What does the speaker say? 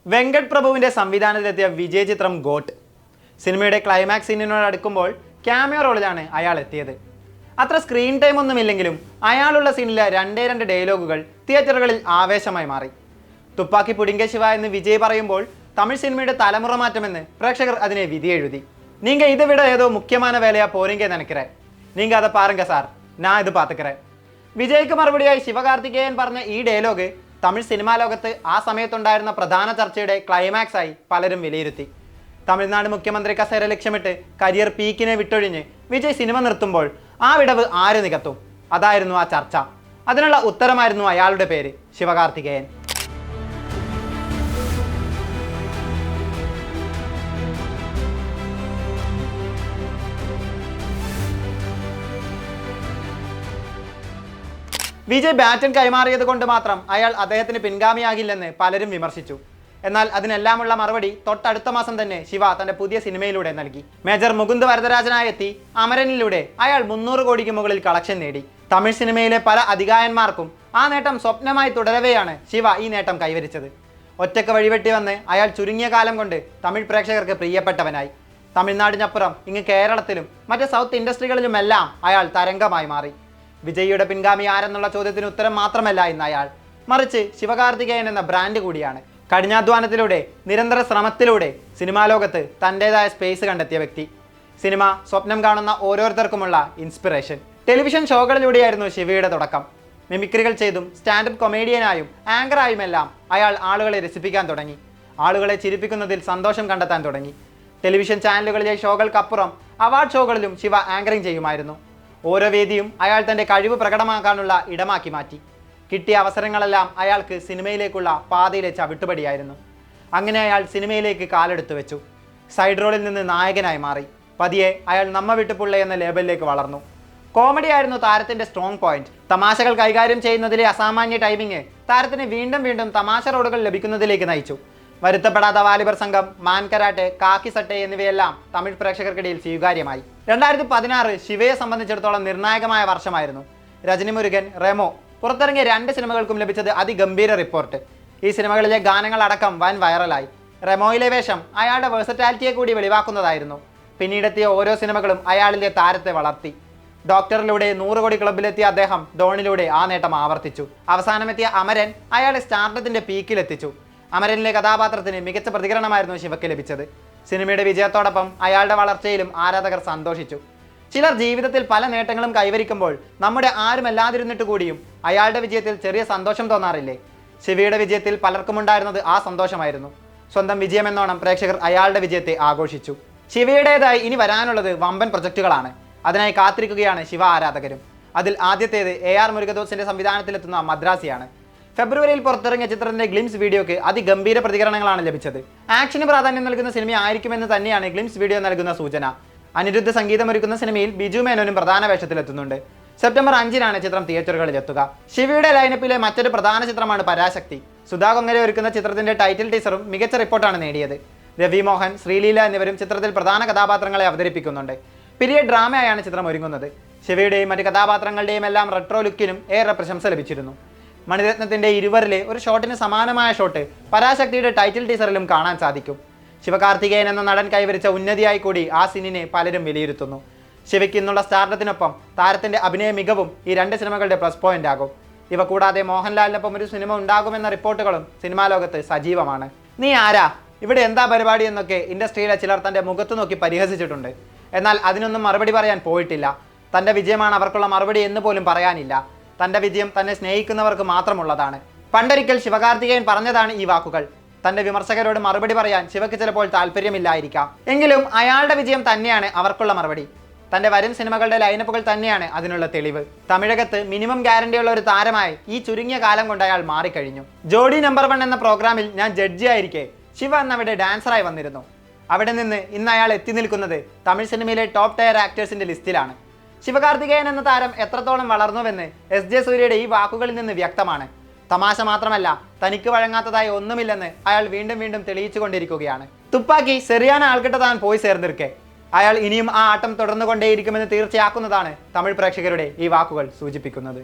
വെങ്കട് പ്രഭുവിന്റെ സംവിധാനത്തിലെത്തിയ വിജയ് ചിത്രം ഗോട്ട് സിനിമയുടെ ക്ലൈമാക്സ് സീനിനോട് അടുക്കുമ്പോൾ ക്യാമിയോ റോളിലാണ് അയാൾ എത്തിയത്. അത്ര സ്ക്രീൻ ടൈം ഒന്നുമില്ലെങ്കിലും അയാളുള്ള സീനിലെ രണ്ട് ഡയലോഗുകൾ തിയേറ്ററുകളിൽ ആവേശമായി മാറി. തുപ്പാക്കി പുടിങ്ക ശിവ എന്ന് വിജയ് പറയുമ്പോൾ തമിഴ് സിനിമയുടെ തലമുറ മാറ്റമെന്ന് പ്രേക്ഷകർ അതിനെ വിധിയെഴുതി. നീങ്ക ഇത് വിട ഏതോ മുഖ്യமான വേലയാ പോരിങ്ക നനക്കിറേ, നീങ്ക അത് പാരുങ്ക സാർ, ഞാൻ ഇത് പാത്തുക്കറേ. വിജയ്ക്ക് മറുപടിയായി ശിവകാർത്തികേയൻ പറഞ്ഞ ഈ ഡയലോഗ് തമിഴ് സിനിമാ ലോകത്ത് ആ സമയത്തുണ്ടായിരുന്ന പ്രധാന ചർച്ചയുടെ ക്ലൈമാക്സ് ആയി പലരും വിലയിരുത്തി. തമിഴ്നാട് മുഖ്യമന്ത്രി കസേര ലക്ഷ്യമിട്ട് കരിയർ പീക്കിനെ വിട്ടൊഴിഞ്ഞ് വിജയ് സിനിമ നിർത്തുമ്പോൾ ആ വിടവ് ആര് നികത്തും? അതായിരുന്നു ആ ചർച്ച. അതിനുള്ള ഉത്തരമായിരുന്നു അയാളുടെ പേര്, ശിവകാർത്തികേയൻ. വിജയ് ബാറ്റൺ കൈമാറിയത് കൊണ്ട് മാത്രം അയാൾ അദ്ദേഹത്തിന് പിൻഗാമിയാകില്ലെന്ന് പലരും വിമർശിച്ചു. എന്നാൽ അതിനെല്ലാമുള്ള മറുപടി തൊട്ടടുത്ത മാസം തന്നെ ശിവ തന്റെ പുതിയ സിനിമയിലൂടെ നൽകി. മേജർ മുകുന്ദ് വരദരാജനായി എത്തി അമരനിലൂടെ അയാൾ 300 കോടിക്ക് മുകളിൽ കളക്ഷൻ നേടി. തമിഴ് സിനിമയിലെ പല അധികായന്മാർക്കും ആ നേട്ടം സ്വപ്നമായി തുടരവെയാണ് ശിവ ഈ നേട്ടം കൈവരിച്ചത്. ഒറ്റക്ക് വഴിവെട്ടി വന്ന് അയാൾ ചുരുങ്ങിയ കാലം കൊണ്ട് തമിഴ് പ്രേക്ഷകർക്ക് പ്രിയപ്പെട്ടവനായി. തമിഴ്നാടിനപ്പുറം ഇങ്ങ് കേരളത്തിലും മറ്റ് സൗത്ത് ഇൻഡസ്ട്രികളിലുമെല്ലാം അയാൾ തരംഗമായി മാറി. വിജയിയുടെ പിൻഗാമി ആരെന്നുള്ള ചോദ്യത്തിന് ഉത്തരം മാത്രമല്ല ഇന്ന് അയാൾ, മറിച്ച് ശിവകാർത്തികേയൻ എന്ന ബ്രാൻഡ് കൂടിയാണ്. കഠിനാധ്വാനത്തിലൂടെ നിരന്തര ശ്രമത്തിലൂടെ സിനിമാ ലോകത്ത് തൻ്റെതായ സ്പേസ് കണ്ടെത്തിയ വ്യക്തി. സിനിമ സ്വപ്നം കാണുന്ന ഓരോരുത്തർക്കുമുള്ള ഇൻസ്പിറേഷൻ. ടെലിവിഷൻ ഷോകളിലൂടെയായിരുന്നു ശിവയുടെ തുടക്കം. മിമിക്രികൾ ചെയ്തും സ്റ്റാൻഡപ്പ് കൊമേഡിയനായും ആങ്കറായുമെല്ലാം അയാൾ ആളുകളെ രസിപ്പിക്കാൻ തുടങ്ങി. ആളുകളെ ചിരിപ്പിക്കുന്നതിൽ സന്തോഷം കണ്ടെത്താൻ തുടങ്ങി. ടെലിവിഷൻ ചാനലുകളിലെ ഷോകൾക്കപ്പുറം അവാർഡ് ഷോകളിലും ശിവ ആങ്കറിംഗ് ചെയ്യുമായിരുന്നു. ഓരോ വേദിയും അയാൾ തൻ്റെ കഴിവ് പ്രകടമാക്കാനുള്ള ഇടമാക്കി മാറ്റി. കിട്ടിയ അവസരങ്ങളെല്ലാം അയാൾക്ക് സിനിമയിലേക്കുള്ള പാതയിലെ ചവിട്ടുപടിയായിരുന്നു. അങ്ങനെ അയാൾ സിനിമയിലേക്ക് കാലെടുത്തു വെച്ചു. സൈഡ് റോളിൽ നിന്ന് നായകനായി മാറി. പതിയെ അയാൾ നമ്മ വിട്ടുപുള്ള എന്ന ലേബലിലേക്ക് വളർന്നു. കോമഡി ആയിരുന്നു താരത്തിന്റെ സ്ട്രോങ് പോയിന്റ്. തമാശകൾ കൈകാര്യം ചെയ്യുന്നതിലെ അസാമാന്യ ടൈമിങ് താരത്തിന് വീണ്ടും വീണ്ടും തമാശ റോളുകൾ ലഭിക്കുന്നതിലേക്ക് നയിച്ചു. വരുത്തപ്പെടാത്ത വാലിബർ സംഘം, മാൻ കരാട്ടെ, കാക്കി സട്ടെ എന്നിവയെല്ലാം തമിഴ് പ്രേക്ഷകർക്കിടയിൽ സ്വീകാര്യമായി. 2016 ശിവയെ സംബന്ധിച്ചിടത്തോളം നിർണായകമായ വർഷമായിരുന്നു. രജനി മുരുകൻ, റെമോ പുറത്തിറങ്ങിയ 2 സിനിമകൾക്കും ലഭിച്ചത് അതിഗംഭീര റിപ്പോർട്ട്. ഈ സിനിമകളിലെ ഗാനങ്ങളടക്കം വൻ വൈറലായി. റെമോയിലെ വേഷം അയാളുടെ വേഴ്സറ്റാലിറ്റിയെ കൂടി വെളിവാക്കുന്നതായിരുന്നു. പിന്നീടെത്തിയ ഓരോ സിനിമകളും അയാളിലെ താരത്തെ വളർത്തി. ഡോക്ടറിലൂടെ 100 കോടി ക്ലബിലെത്തിയ അദ്ദേഹം ഡോണിലൂടെ ആ നേട്ടം ആവർത്തിച്ചു. അവസാനമെത്തിയ അമരൻ അയാളെ സ്റ്റാർഡത്തിന്റെ പീക്കിലെത്തിച്ചു. അമരനിലെ കഥാപാത്രത്തിന് മികച്ച പ്രതികരണമായിരുന്നു ശിവയ്ക്ക് ലഭിച്ചത്. സിനിമയുടെ വിജയത്തോടൊപ്പം അയാളുടെ വളർച്ചയിലും ആരാധകർ സന്തോഷിച്ചു. ചിലർ ജീവിതത്തിൽ പല നേട്ടങ്ങളും കൈവരിക്കുമ്പോൾ നമ്മുടെ ആരുമല്ലാതിരുന്നിട്ട് കൂടിയും അയാളുടെ വിജയത്തിൽ ചെറിയ സന്തോഷം തോന്നാറില്ലേ? ശിവയുടെ വിജയത്തിൽ പലർക്കുമുണ്ടായിരുന്നത് ആ സന്തോഷമായിരുന്നു. സ്വന്തം വിജയമെന്നോണം പ്രേക്ഷകർ അയാളുടെ വിജയത്തെ ആഘോഷിച്ചു. ശിവയുടേതായി ഇനി വരാനുള്ളത് വമ്പൻ പ്രൊജക്റ്റുകളാണ്. അതിനായി കാത്തിരിക്കുകയാണ് ശിവ ആരാധകരും. അതിൽ ആദ്യത്തേത് AR മുരുകദോസിന്റെ സംവിധാനത്തിലെത്തുന്ന മദ്രാസിയാണ്. ഫെബ്രുവരിയിൽ പുറത്തിറങ്ങിയ ചിത്രത്തിന്റെ ഗ്ലിംസ് വീഡിയോക്ക് അതിഗംഭീര പ്രതികരണങ്ങളാണ് ലഭിച്ചത്. ആക്ഷന് പ്രാധാന്യം നൽകുന്ന സിനിമ ആയിരിക്കുമെന്ന് തന്നെയാണ് ഗ്ലിംസ് വീഡിയോ നൽകുന്ന സൂചന. അനിരുദ്ധ സംഗീതമൊരുക്കുന്ന സിനിമയിൽ ബിജു മേനോനും പ്രധാന വേഷത്തിലെത്തുന്നുണ്ട്. സെപ്റ്റംബർ 5-നാണ് ചിത്രം തിയേറ്ററുകളിൽ എത്തുക. ശിവയുടെ ലൈനപ്പിലെ മറ്റൊരു പ്രധാന ചിത്രമാണ് പരാശക്തി. സുധാ കൊങ്ങര ഒരുക്കുന്ന ചിത്രത്തിന്റെ ടൈറ്റിൽ ടീസറും മികച്ച റിപ്പോർട്ടാണ് നേടിയത്. രവി മോഹൻ, ശ്രീലീല എന്നിവരും ചിത്രത്തിൽ പ്രധാന കഥാപാത്രങ്ങളെ അവതരിപ്പിക്കുന്നുണ്ട്. പീരിയഡ് ഡ്രാമയായാണ് ചിത്രം ഒരുങ്ങുന്നത്. ശിവയുടെയും മറ്റ് കഥാപാത്രങ്ങളുടെയും എല്ലാം റെട്രോ ലുക്കിനും ഏറെ പ്രശംസ ലഭിച്ചിരുന്നു. മണിരത്നത്തിന്റെ ഇരുവരിലെ ഒരു ഷോട്ടിന് സമാനമായ ഷോട്ട് പരാശക്തിയുടെ ടൈറ്റിൽ ടീസറിലും കാണാൻ സാധിക്കും. ശിവകാർത്തികേയൻ എന്ന നടൻ കൈവരിച്ച ഉന്നതിയായി കൂടി ആ സീനിനെ പലരും വിലയിരുത്തുന്നു. ശിവയ്ക്ക് ഇന്നുള്ള സ്റ്റാർഡത്തിനൊപ്പം താരത്തിന്റെ അഭിനയ മികവും ഈ 2 സിനിമകളുടെ പ്ലസ് പോയിന്റ് ആകും. ഇവ കൂടാതെ മോഹൻലാലിനൊപ്പം ഒരു സിനിമ ഉണ്ടാകുമെന്ന റിപ്പോർട്ടുകളും സിനിമാ ലോകത്ത് സജീവമാണ്. നീ ആരാ, ഇവിടെ എന്താ പരിപാടി എന്നൊക്കെ ഇൻഡസ്ട്രിയിലെ ചിലർ തന്റെ മുഖത്ത് നോക്കി പരിഹസിച്ചിട്ടുണ്ട്. എന്നാൽ അതിനൊന്നും മറുപടി പറയാൻ പോയിട്ടില്ല. തന്റെ വിജയമാണ് അവർക്കുള്ള മറുപടി എന്ന് പോലും പറയാനില്ല. തൻ്റെ വിജയം തന്നെ സ്നേഹിക്കുന്നവർക്ക് മാത്രമുള്ളതാണ്. പണ്ടൊരിക്കൽ ശിവകാർത്തികേയൻ പറഞ്ഞതാണ് ഈ വാക്കുകൾ. തൻ്റെ വിമർശകരോട് മറുപടി പറയാൻ ശിവയ്ക്ക് ചിലപ്പോൾ താല്പര്യമില്ലായിരിക്കാം. എങ്കിലും അയാളുടെ വിജയം തന്നെയാണ് അവർക്കുള്ള മറുപടി. തൻ്റെ വരും സിനിമകളുടെ ലൈനപ്പുകൾ തന്നെയാണ് അതിനുള്ള തെളിവ്. തമിഴകത്ത് മിനിമം ഗ്യാരണ്ടിയുള്ള ഒരു താരമായി ഈ ചുരുങ്ങിയ കാലം കൊണ്ട് അയാൾ മാറിക്കഴിഞ്ഞു. ജോഡി നമ്പർ 1 എന്ന പ്രോഗ്രാമിൽ ഞാൻ ജഡ്ജിയായിരിക്കെ ശിവ എന്നവിടെ ഡാൻസറായി വന്നിരുന്നു. അവിടെ നിന്ന് ഇന്ന് അയാൾ എത്തി നിൽക്കുന്നത് തമിഴ് സിനിമയിലെ ടോപ്പ് ടയർ ആക്ടേഴ്സിന്റെ ലിസ്റ്റിലാണ്. ശിവകാർത്തികേയൻ എന്ന താരം എത്രത്തോളം വളർന്നുവെന്ന് SJ സൂര്യയുടെ ഈ വാക്കുകളിൽ നിന്ന് വ്യക്തമാണ്. തമാശ മാത്രമല്ല, തനിക്ക് വഴങ്ങാത്തതായി ഒന്നുമില്ലെന്ന് അയാൾ വീണ്ടും വീണ്ടും തെളിയിച്ചു കൊണ്ടിരിക്കുകയാണ്. തുപ്പാക്കി ശരിயான ആൾക്കിട്ട താൻ പോയി ചേർന്നിരിക്കെ അയാൾ ഇനിയും ആ ആട്ടം തുടർന്നുകൊണ്ടേയിരിക്കുമെന്ന് തീർച്ചയാക്കുന്നതാണ് തമിഴ് പ്രേക്ഷകരുടെ ഈ വാക്കുകൾ സൂചിപ്പിക്കുന്നത്.